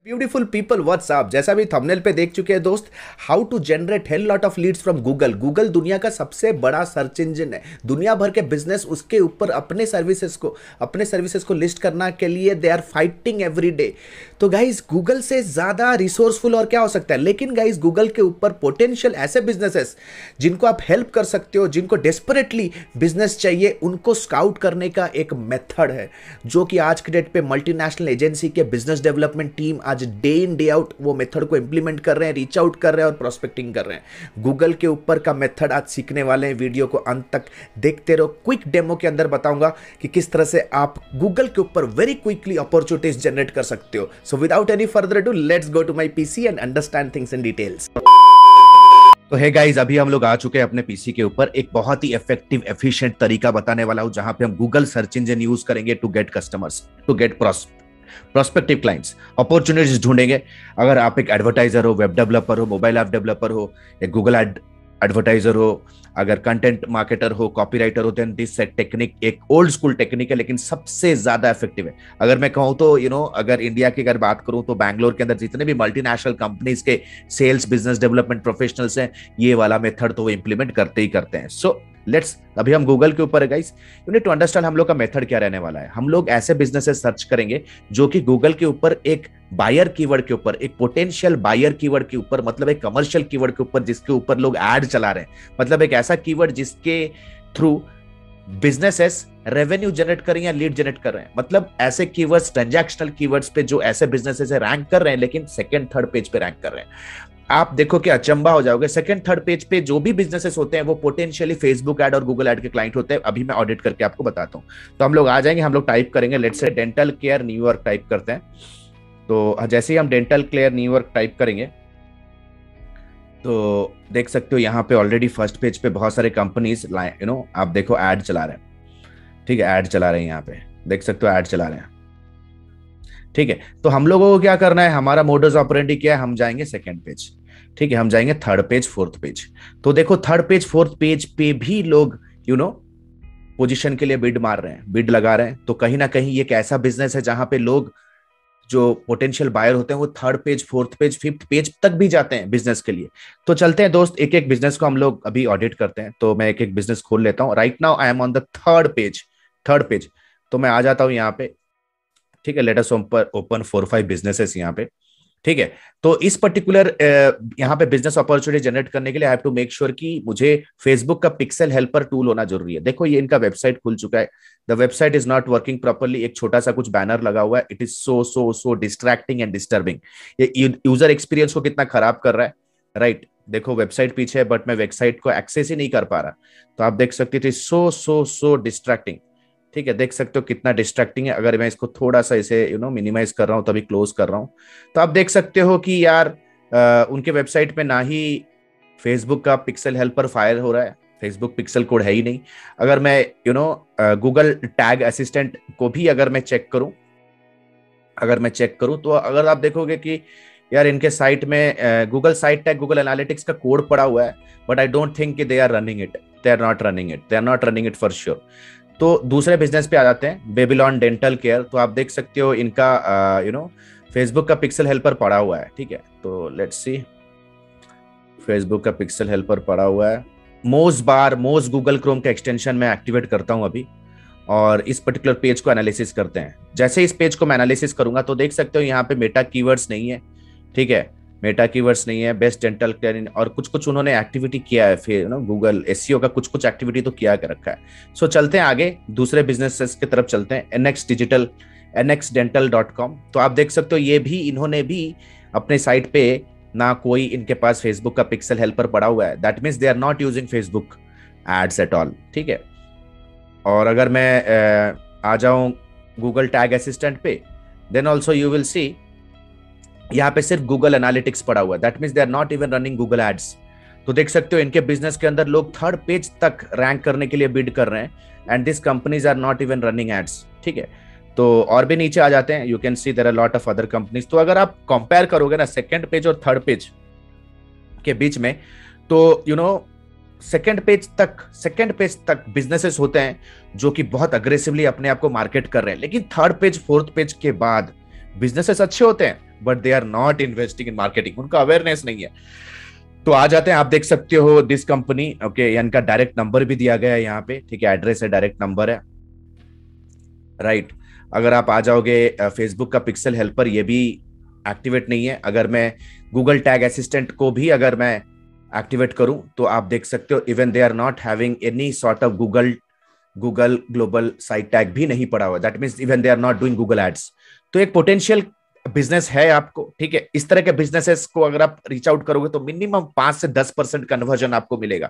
Beautiful people WhatsApp, जैसा भी thumbnail पे देख चुके हैं दोस्त, how to generate hell lot of leads from Google. Google दुनिया का सबसे बड़ा सर्च इंजन है। दुनिया भर के बिजनेस उसके ऊपर अपने सर्विसेज को लिस्ट करने के लिए they are fighting every day. तो गाइज गूगल से ज्यादा रिसोर्सफुल और क्या हो सकता है। लेकिन गाइज गूगल के ऊपर पोटेंशियल ऐसे बिजनेसेस जिनको आप हेल्प कर सकते हो, जिनको डेस्परेटली बिजनेस चाहिए, उनको स्काउट करने का एक मेथड है जो कि आज के डेट पे मल्टीनेशनल एजेंसी के बिजनेस डेवलपमेंट टीम आज डे इन डे आउट वो मेथड को इंप्लीमेंट कर रहे हैं, रीच आउट कर रहे हैं और प्रोस्पेक्टिंग कर रहे हैं। गूगल के ऊपर का मेथड आज सीखने वाले हैं। वीडियो को अंत तक देखते रहो। क्विक डेमो के अंदर बताऊंगा कि किस तरह से आप गूगल के ऊपर वेरी क्विकली अपॉर्चुनिटीज जनरेट कर सकते हो। So without any further ado let's go to my PC and understand things in details. तो हे गाइस, अभी हम लोग आ चुके हैं अपने पीसी के ऊपर। एक बहुत ही इफेक्टिव एफिशिएंट तरीका बताने वाला हूं जहां पे हम गूगल सर्च इंजन यूज करेंगे to get customers, to get prospective clients, opportunities ढूंढेंगे। अगर आप एक एडवर्टाइजर हो, वेब डेवलपर हो, मोबाइल ऐप डेवलपर हो, एक गूगल एडवर्टाइजर हो, अगर कंटेंट मार्केटर हो, कॉपीराइटर हो, देन दिस टेक्निक एक ओल्ड स्कूल टेक्निक है लेकिन सबसे ज्यादा इफेक्टिव है। अगर मैं कहूं तो अगर इंडिया की अगर बात करूं तो बैंगलोर के अंदर जितने भी मल्टीनेशनल कंपनीज के सेल्स बिजनेस डेवलपमेंट प्रोफेशनल्स हैं, ये वाला मेथड तो वो इंप्लीमेंट करते ही करते हैं। सो लेट्स, अभी हम गूगल के ऊपर है guys. You need to understand हम लोग का मेथड क्या रहने वाला है। हम लोग ऐसे बिजनेसेस सर्च करेंगे जो कि गूगल के ऊपर एक बायर कीवर्ड के ऊपर, एक पोटेंशियल बायर कीवर्ड के ऊपर, मतलब एक कमर्शियल कीवर्ड के ऊपर जिसके ऊपर लोग ऐड चला रहे हैं, मतलब एक ऐसा कीवर्ड जिसके थ्रू बिजनेसेस रेवेन्यू जनरेट कर रहे हैं या लीड जनरेट कर रहे हैं। मतलब ऐसे कीवर्ड्स, ट्रांजैक्शनल कीवर्ड्स पे जो ऐसे बिजनेसेस रैंक कर रहे हैं लेकिन सेकंड थर्ड पेज पे रैंक कर रहे हैं। आप देखो कि अचंबा हो जाओगे। सेकंड थर्ड पेज पे जो भी बिजनेसेस होते हैं वो पोटेंशियली फेसबुक ऐड और गूगल ऐड के क्लाइंट होते हैं। अभी मैं ऑडिट करके आपको बताता हूं। तो हम लोग आ जाएंगे, हम लोग टाइप करेंगे, let's say dental care New York type करते हैं। तो जैसे ही हम डेंटल केयर न्यूयॉर्क टाइप करेंगे तो देख सकते हो यहाँ पे ऑलरेडी फर्स्ट पेज पे बहुत सारे कंपनीज आप देखो ऐड चला रहे हैं। ठीक है, ऐड चला रहे हैं, यहाँ पे देख सकते हो ऐड चला रहे हैं। ठीक है, तो हम लोगों को क्या करना है, हमारा मोडस ऑपरेंडी क्या है, हम जाएंगे सेकंड पेज। ठीक है, हम जाएंगे थर्ड पेज, फोर्थ पेज। तो देखो थर्ड पेज फोर्थ पेज पे भी लोग पोजीशन के लिए बिड मार रहे हैं, बिड लगा रहे हैं। तो कहीं ना कहीं ये एक ऐसा बिजनेस है जहां पे लोग जो पोटेंशियल बायर होते हैं वो third page, fourth page, fifth page तक भी जाते हैं बिजनेस के लिए। तो चलते हैं दोस्त, एक एक बिजनेस को हम लोग अभी ऑडिट करते हैं। तो मैं एक एक बिजनेस खोल लेता हूँ। Right now I am on the third page. तो मैं आ जाता हूँ यहाँ पे। ठीक है, लेट अस ओपन 4-5 बिजनेसेस यहाँ पे। ठीक है, तो इस पर्टिकुलर यहाँ पे बिजनेस अपॉर्चुनिटी जनरेट करने के लिए I have to make sure कि मुझे फेसबुक का पिक्सल हेल्पर टूल होना जरूरी है। देखो ये इनका वेबसाइट खुल चुका है। The website is not working properly. एक छोटा सा कुछ बैनर लगा हुआ है। It is so distracting and disturbing. ये यूजर एक्सपीरियंस को कितना खराब कर रहा है। राइट, देखो वेबसाइट पीछे है बट मैं वेबसाइट को एक्सेस ही नहीं कर पा रहा। तो आप देख सकते थे सो डिस्ट्रैक्टिंग। ठीक है, देख सकते हो कितना डिस्ट्रैक्टिंग है। अगर मैं इसको थोड़ा सा इसे मिनिमाइज कर रहा हूं, तभी क्लोज कर रहा हूं, तो आप देख सकते हो कि यार उनके वेबसाइट पे ना ही फेसबुक का पिक्सल हेल्पर फायर हो रहा है, फेसबुक पिक्सल कोड है ही नहीं। अगर मैं गूगल टैग असिस्टेंट को भी अगर मैं चेक करूं तो अगर आप देखोगे कि यार इनके साइट में Google site tag, Google analytics का कोड पड़ा हुआ है, बट आई डोंट थिंक कि they are not running it for sure. तो दूसरे बिजनेस पे आ जाते हैं, बेबीलोन डेंटल केयर। तो आप देख सकते हो इनका फेसबुक का पिक्सल हेल्पर पड़ा हुआ है। ठीक है, तो लेट्स सी, फेसबुक का पिक्सल हेल्पर पड़ा हुआ है। मोज गूगल क्रोम का एक्सटेंशन मैं एक्टिवेट करता हूं अभी, और इस पर्टिकुलर पेज को एनालिसिस करते हैं। जैसे इस पेज को मैं एनालिसिस करूंगा तो देख सकते हो यहाँ पे मेटा कीवर्ड्स नहीं है। ठीक है, मेटा कीवर्ड्स नहीं है, बेस्ट डेंटल केयर, और कुछ उन्होंने एक्टिविटी किया है। फिर गूगल एसईओ का कुछ एक्टिविटी तो किया कर रखा है। सो चलते हैं आगे, दूसरे बिजनेसेस की तरफ चलते हैं। nxdental.com। तो आप देख सकते हो ये भी, इन्होंने भी अपने साइट पे ना कोई इनके पास फेसबुक का पिक्सल हेल्पर पड़ा हुआ है। That means they are not using Facebook ads at all. ठीक है, और अगर मैं आ जाऊं गूगल टैग असिस्टेंट पे, then also you will see यहाँ पे सिर्फ गूगल एनालिटिक्स पड़ा हुआ है। That means they are not even running Google ads. तो देख सकते हो इनके बिजनेस के अंदर लोग थर्ड पेज तक रैंक करने के लिए बिड कर रहे हैं, and this companies are not even running ads. ठीक है, तो और भी नीचे आ जाते हैं, you can see there are lot of other companies. तो अगर आप कंपेयर करोगे ना सेकंड पेज और थर्ड पेज के बीच में, तो सेकंड पेज तक बिजनेसेस होते हैं जो कि बहुत अग्रेसिवली अपने आप को मार्केट कर रहे हैं। लेकिन थर्ड पेज फोर्थ पेज के बाद बिजनेसेस अच्छे होते हैं, but they are not investing in marketing, उनका अवेयरनेस नहीं है। तो आ जाते हैं, आप देख सकते हो दिस कंपनी, ओके, इनका डायरेक्ट नंबर भी दिया गया है यहाँ पे, ठीक है, एड्रेस है, डायरेक्ट नंबर है, राइट। अगर आप आ जाओगे फेसबुक का पिक्सल हेल्पर, ये भी एक्टिवेट नहीं है। अगर मैं गूगल टैग असिस्टेंट को भी अगर मैं एक्टिवेट करूं तो आप देख सकते हो even they are not having any sort of Google global site tag भी नहीं पड़ा हुआ, that means even they are not doing Google ads. तो एक पोटेंशियल बिजनेस है आपको, ठीक है। इस तरह के बिजनेसेस को अगर आप रीच आउट करोगे तो मिनिमम 5 से 10% कन्वर्जन आपको मिलेगा,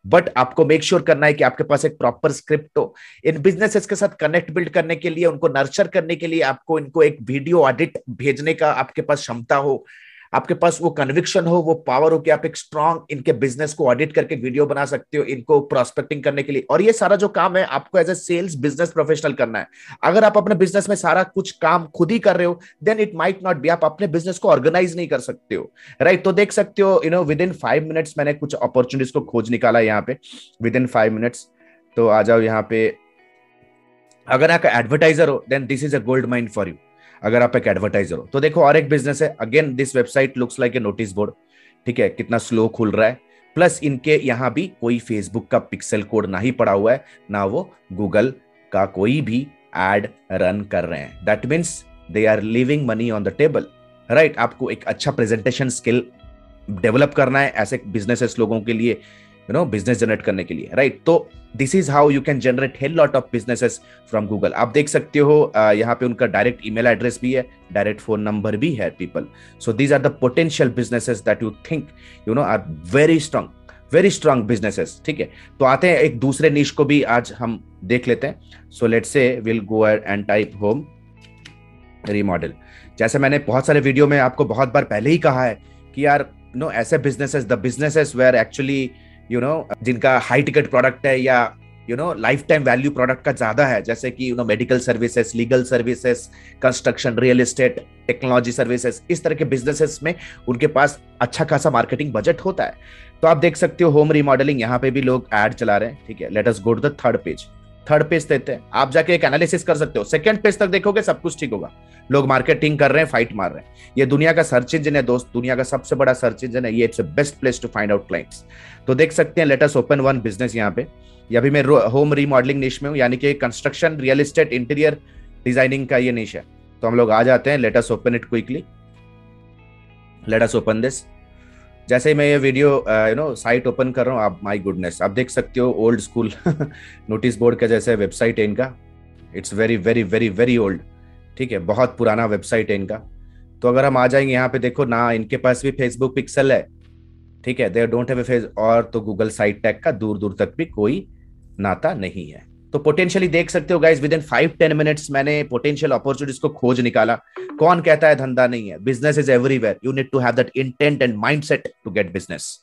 बट आपको मेक श्योर करना है कि आपके पास एक प्रॉपर स्क्रिप्ट हो। इन बिजनेसेस के साथ कनेक्ट बिल्ड करने के लिए, उनको नर्चर करने के लिए आपको इनको एक वीडियो ऑडिट भेजने का आपके पास क्षमता हो, आपके पास वो कन्विक्शन हो, वो पावर हो कि आप एक स्ट्रांग इनके बिजनेस को ऑडिट करके वीडियो बना सकते हो इनको प्रोस्पेक्टिंग करने के लिए। और ये सारा जो काम है आपको as a sales business professional करना है। अगर आप अपने बिजनेस में सारा कुछ काम खुद ही कर रहे हो then it might not be, आप अपने बिजनेस को ऑर्गेनाइज नहीं कर सकते हो, राइट। तो देख सकते हो विद इन 5 मिनट्स मैंने कुछ अपॉर्चुनिटीज को खोज निकाला यहाँ पे, विद इन 5 मिनट्स। तो आ जाओ यहाँ पे, अगर आप एडवर्टाइजर हो then this is a gold mine for you. अगर आप एक एडवर्टाइजर हो तो देखो, और एक बिजनेस है, again this website looks like a notice board, ठीक है, कितना स्लो खुल रहा है। प्लस इनके यहाँ भी कोई फेसबुक का पिक्सल कोड ना ही पड़ा हुआ है, ना वो गूगल का कोई भी एड रन कर रहे हैं, that means they are leaving money on the table, right. आपको एक अच्छा प्रेजेंटेशन स्किल डेवलप करना है ऐसे बिजनेसेस लोगों के लिए, बिजनेस जनरेट करने के लिए, राइट। तो this is how you can generate hell lot of businesses from Google. आप देख सकते हो यहाँ पे उनका डायरेक्ट ईमेल एड्रेस भी है, डायरेक्ट फोन नंबर भी है people. So these are the potential businesses that you think are very strong businesses, ठीक है। तो आते हैं एक दूसरे निश को भी आज हम देख लेते हैं। So let's say will go and type home remodel. जैसे मैंने बहुत सारे वीडियो में आपको बहुत बार पहले ही कहा है कि यार ऐसे businesses, the businesses where actually जिनका हाई टिकट प्रोडक्ट है या लाइफ टाइम वैल्यू प्रोडक्ट का ज्यादा है, जैसे कि medical services, legal services, construction, real estate, technology services, इस तरह के बिजनेसेस में उनके पास अच्छा खासा मार्केटिंग बजट होता है। तो आप देख सकते हो होम रीमॉडलिंग, यहाँ पे भी लोग ऐड चला रहे हैं, ठीक है। Let us go to the third page देते हैं, आप जाके एक एनालिसिस कर सकते हो। सेकंड पेज तक देखोगे सब कुछ ठीक होगा, लोग मार्केटिंग कर रहे हैं, फाइट मार रहे हैं। ये दुनिया का सर्च इंजन है दोस्त, दुनिया का सबसे बड़ा सर्च इंजन है ये, it's a best place to find out clients. तो देख सकते हैं, let us open one business यहाँ पे, या भी मैं होम रीमॉडलिंग निश में हूँ, यानी कि construction, real estate, interior designing का ये निश है। तो हम लोग आ जाते हैं, let us open it quickly, late us open this. जैसे ही मैं ये वीडियो साइट ओपन कर रहा हूँ, आप माय गुडनेस, आप देख सकते हो ओल्ड स्कूल नोटिस बोर्ड का जैसे वेबसाइट है इनका, it's very very very very old, ठीक है, बहुत पुराना वेबसाइट है इनका। तो अगर हम आ जाएंगे यहाँ पे, देखो ना इनके पास भी फेसबुक पिक्सल है, ठीक है, they don't have a face, और तो गूगल साइट टैग का दूर दूर तक भी कोई नाता नहीं है। तो पोटेंशियली देख सकते हो गाइस, विद इन 5-10 मिनट्स मैंने पोटेंशियल अपॉर्चुनिटीज को खोज निकाला। कौन कहता है धंधा नहीं है, business is everywhere, you need to have that intent and mindset to get business.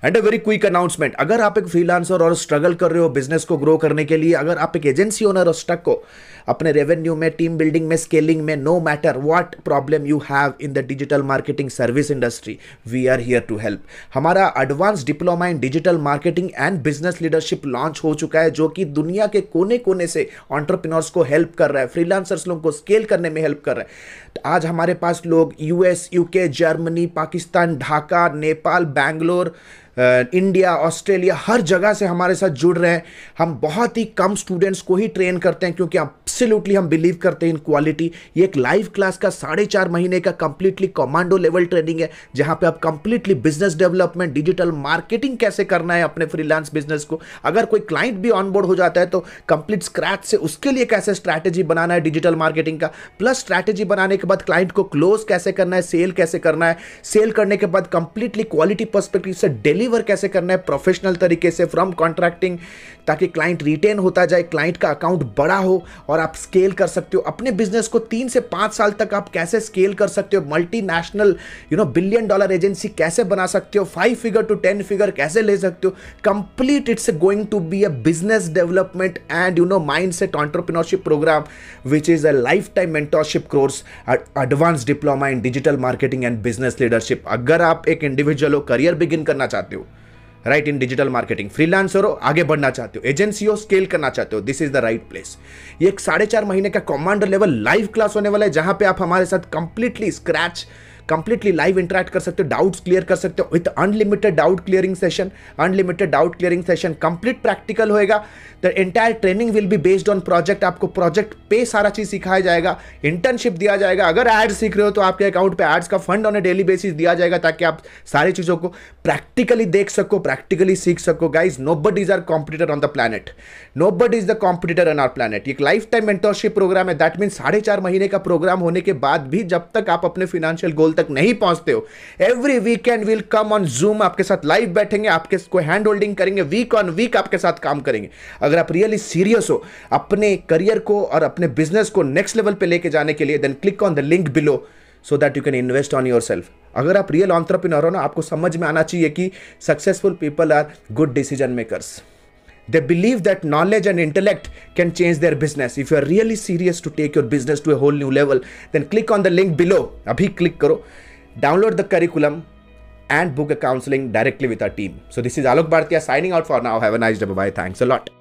And a very quick announcement, अगर आप एक फ्रीलांसर और स्ट्रगल कर रहे हो बिजनेस को ग्रो करने के लिए, अगर आप एक एजेंसी ओनर और स्टक हो अपने रेवेन्यू में, टीम बिल्डिंग में, स्केलिंग में, no matter what problem you have in the digital marketing service industry, we are here to help. हमारा advance diploma in digital marketing and business leadership launch हो चुका है, जो कि दुनिया के कोने कोने से एंटरप्रेन्योर्स को हेल्प कर रहा है, फ्रीलांसर्स लोगों को स्केल करने में हेल्प कर रहा है। आज हमारे पास लोग US, UK, Germany, Pakistan, Dhaka, Nepal, Bangalore, India, Australia, हर जगह से हमारे साथ जुड़ रहे हैं। हम बहुत ही कम स्टूडेंट्स को ही ट्रेन करते हैं क्योंकि एब्सोल्युटली हम बिलीव करते हैं इन क्वालिटी। ये एक लाइव क्लास का 4.5 महीने का कंप्लीटली कमांडो लेवल ट्रेनिंग है, जहां पे आप completely business development, digital marketing कैसे करना है अपने फ्रीलांस बिजनेस को। अगर कोई क्लाइंट भी ऑनबोर्ड हो जाता है तो कंप्लीट स्क्रैच से उसके लिए कैसे स्ट्रैटेजी बनाना है डिजिटल मार्केटिंग का, प्लस स्ट्रैटेजी बनाने के बाद क्लाइंट को क्लोज कैसे करना है, सेल कैसे करना है, सेल करने के बाद कंप्लीटली क्वालिटी पर्सपेक्टिव से डिलीवर कैसे करना है प्रोफेशनल तरीके से फ्रॉम कॉन्ट्रैक्टिंग, ताकि क्लाइंट रिटेन होता जाए, क्लाइंट का अकाउंट बड़ा हो और आप स्केल कर सकते हो अपने बिजनेस को। 3 से 5 साल तक आप कैसे स्केल कर सकते हो, मल्टीनेशनल $1 बिलियन एजेंसी कैसे बना सकते हो, 5 फिगर टू 10 फिगर कैसे ले सकते हो। Complete it's going to be a business development and mindset entrepreneurship program which is a lifetime mentorship course, advance diploma in digital marketing and business leadership. अगर आप एक इंडिविजुअल हो, career begin करना चाहते हो, राइट, इन digital marketing, freelancer हो, आगे बढ़ना चाहते हो, एजेंसी हो, स्केल करना चाहते हो, this is the right place. ये एक 4.5 महीने का कमांडर लेवल लाइव क्लास होने वाला है, जहां पे आप हमारे साथ completely scratch, completely live interact कर सकते हो, डाउट्स क्लियर कर सकते हो with unlimited doubt clearing session. Unlimited doubt clearing session, complete practical होएगा। The entire training will be based on project. आपको प्रोजेक्ट पे सारा चीज सिखाया जाएगा, इंटर्नशिप दिया जाएगा। अगर एड्स सीख रहे हो तो आपके अकाउंट पे एड्स का fund on A daily basis दिया जाएगा, ताकि आप सारी चीजों को प्रैक्टिकली देख सको, प्रैक्टिकली सीख सको। Guys, nobody is our competitor on the planet, nobody is the competitor on our planet. एक लाइफ टाइम मेंटरशिप प्रोग्राम है, दैट मीन 4.5 महीने का प्रोग्राम होने के बाद भी जब तक आप अपने फाइनेंशियल गोल तक नहीं पहुंचते हो, every weekend will come on zoom, आपके साथ लाइव बैठेंगे, आपके को हैंड होल्डिंग करेंगे, वीक ऑन वीक आपके साथ काम करेंगे। अगर आप रियली सीरियस हो अपने करियर को और अपने बिजनेस को नेक्स्ट लेवल पे लेके जाने के लिए, then click on the link below so that you can invest on yourself. अगर आप रियल एंटरप्रेन्योर हो ना, आपको समझ में आना चाहिए कि successful people are good decision makers. They believe that knowledge and intellect can change their business. If you are really serious to take your business to a whole new level, then click on the link below. Abhi click karo, download the curriculum and book a counseling directly with our team. So this is Alok Bhartiya signing out for now. Have a nice day. Bye. Thanks a lot.